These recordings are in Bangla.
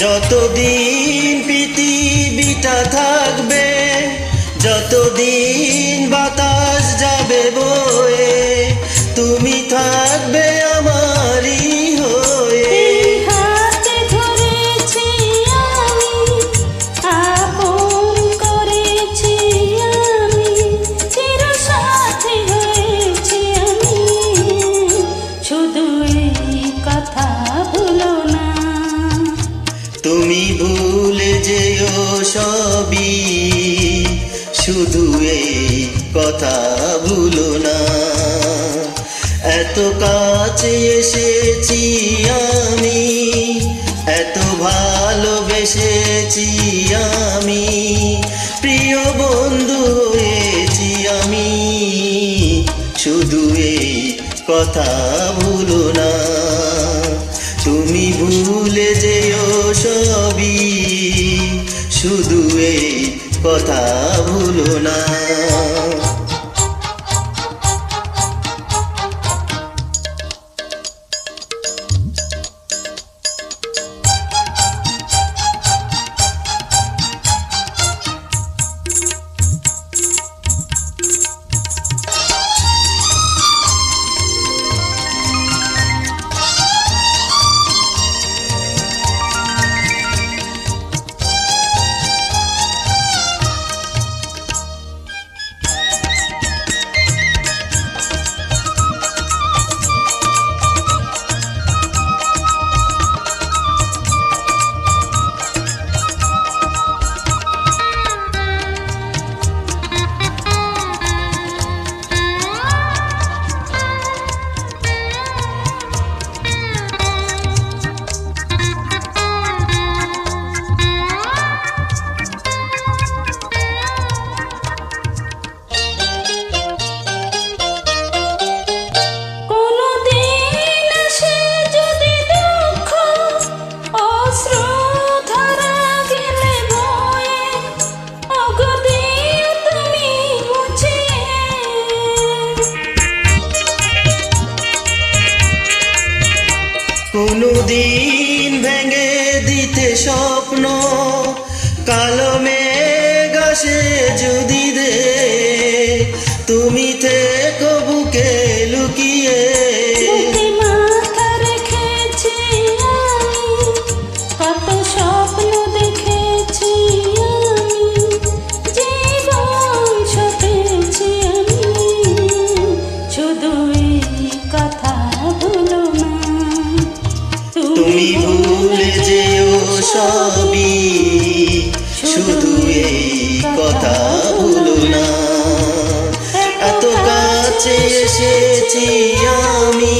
যতদিন পৃথিবীটা থাকবে, যতদিন বাতাস যাবে বয়ে, তুমি থাকবে আমারই হয়ে। হাতে ধরেছি আমি, আপন করেছি আমি, চির সাথী হয়েছি আমি, শুধু এই কথা ভুলো না। তুমি ভুলে যেও সবই, শুধু এই কথা ভুলো না। এত কাছে এসেছি আমি, এত ভালোবেসেছি আমি, প্রিয় বন্ধু হয়েছি আমি, শুধু এই কথা ভুলো না। তুমি ভুলে যেও সবই, শুধু এই কথা ভুলো না। কোনদিন ভেঙে দিতে স্বপ্ন, কালো মেঘ আসে যদি দে, তুমি থেকো বুকে লুকিয়ে। মাথা রেখেছি আমি, কত স্বপ্ন দেখেছি আমি, জীবন সপেছি আমি, শুধু এই কথা ভুলো না। তুমি ভুলে যেও সবই, শুধু এই কথা ভুলো না। এত কাছে এসেছি আমি,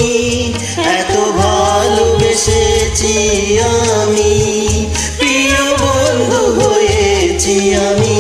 এত ভালোবেসেছি আমি, প্রিয় বন্ধু হয়েছি আমি,